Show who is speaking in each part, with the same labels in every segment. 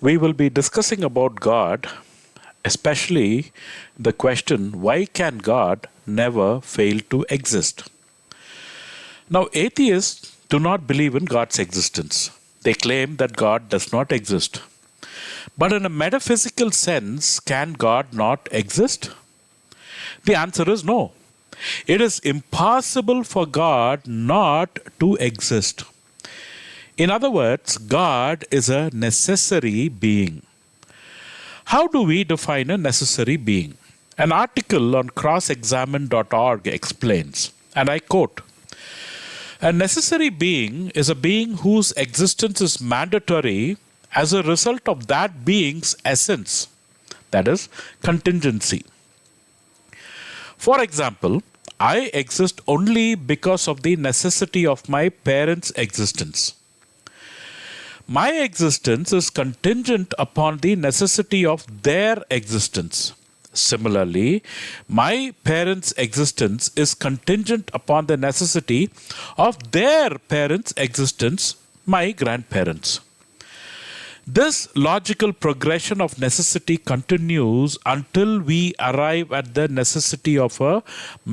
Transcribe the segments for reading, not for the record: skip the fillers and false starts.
Speaker 1: we will be discussing about God, especially the question, why can God never fail to exist? Now, atheists do not believe in God's existence. They claim that God does not exist. But in a metaphysical sense, can God not exist? The answer is no. It is impossible for God not to exist. In other words, God is a necessary being. How do we define a necessary being? An article on crossexamine.org explains, and I quote, "A necessary being is a being whose existence is mandatory as a result of that being's essence, that is, contingency. For example, I exist only because of the necessity of my parents' existence. My existence is contingent upon the necessity of their existence. Similarly, my parents' existence is contingent upon the necessity of their parents' existence, my grandparents. This logical progression of necessity continues until we arrive at the necessity of a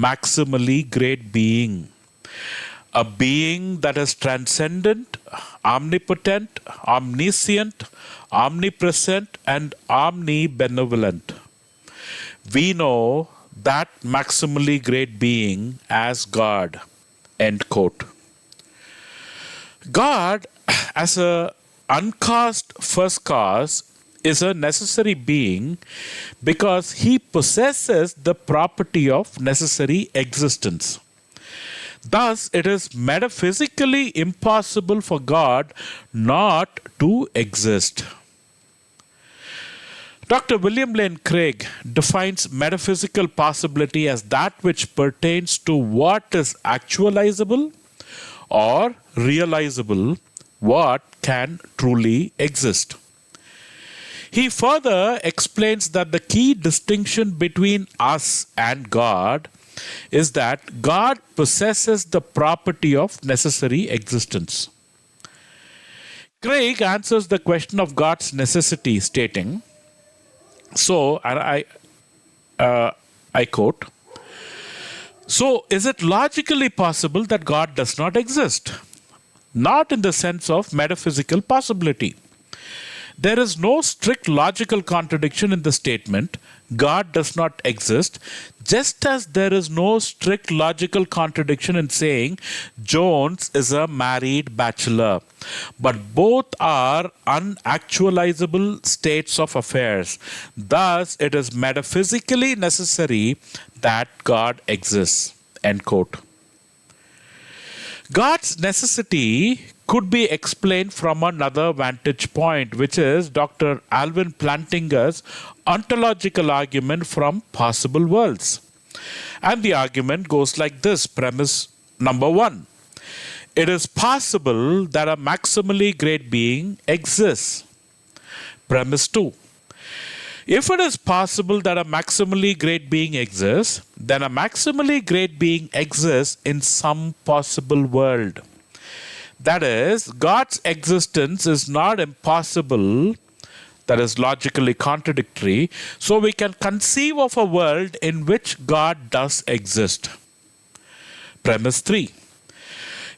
Speaker 1: maximally great being. A being that is transcendent, omnipotent, omniscient, omnipresent, and omnibenevolent. We know that maximally great being as God." End quote. God, as a uncast first cause, is a necessary being because he possesses the property of necessary existence. Thus, it is metaphysically impossible for God not to exist. Dr. William Lane Craig defines metaphysical possibility as that which pertains to what is actualizable or realizable, what can truly exist. He further explains that the key distinction between us and God is that God possesses the property of necessary existence. Craig answers the question of God's necessity, stating, I quote, "So is it logically possible that God does not exist? Not in the sense of metaphysical possibility. There is no strict logical contradiction in the statement, God does not exist, just as there is no strict logical contradiction in saying Jones is a married bachelor. But both are unactualizable states of affairs. Thus, it is metaphysically necessary that God exists." End quote. God's necessity could be explained from another vantage point, which is Dr. Alvin Plantinga's ontological argument from possible worlds. And the argument goes like this. Premise number 1. It is possible that a maximally great being exists. Premise 2. If it is possible that a maximally great being exists, then a maximally great being exists in some possible world. That is, God's existence is not impossible, that is logically contradictory, so we can conceive of a world in which God does exist. Premise 3.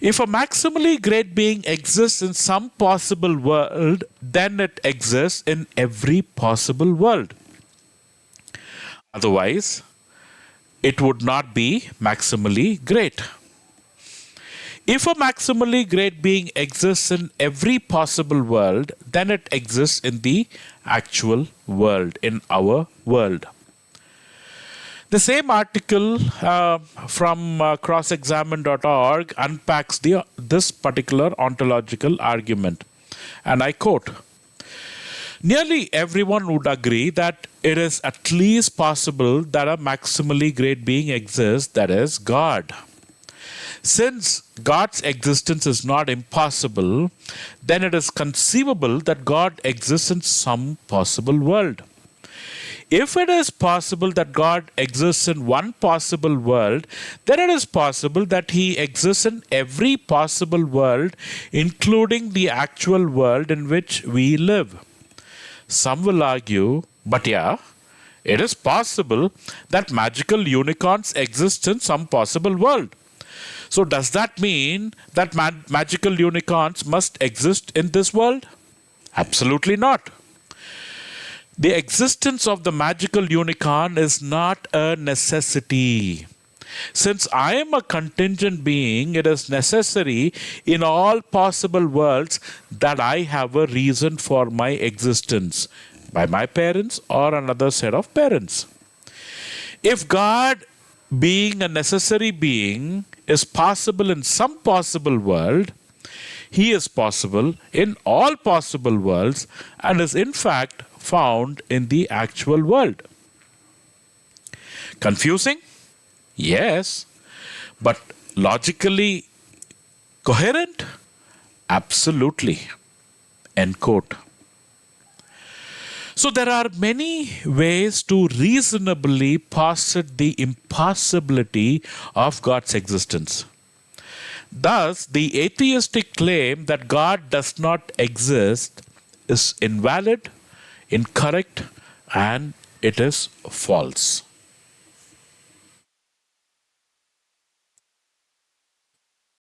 Speaker 1: If a maximally great being exists in some possible world, then it exists in every possible world. Otherwise, it would not be maximally great. If a maximally great being exists in every possible world, then it exists in the actual world, in our world. The same article from crossexamine.org unpacks this particular ontological argument. And I quote, "Nearly everyone would agree that it is at least possible that a maximally great being exists, that is, God. Since God's existence is not impossible, then it is conceivable that God exists in some possible world. If it is possible that God exists in one possible world, then it is possible that He exists in every possible world, including the actual world in which we live. Some will argue, but yeah, it is possible that magical unicorns exist in some possible world. So, does that mean that magical unicorns must exist in this world? Absolutely not. The existence of the magical unicorn is not a necessity. Since I am a contingent being, it is necessary in all possible worlds that I have a reason for my existence by my parents or another set of parents. If God, being a necessary being, is possible in some possible world, he is possible in all possible worlds and is in fact found in the actual world. Confusing? Yes. But logically coherent? Absolutely. End quote. So there are many ways to reasonably posit the impossibility of God's existence. Thus, the atheistic claim that God does not exist is invalid, incorrect, and it is false.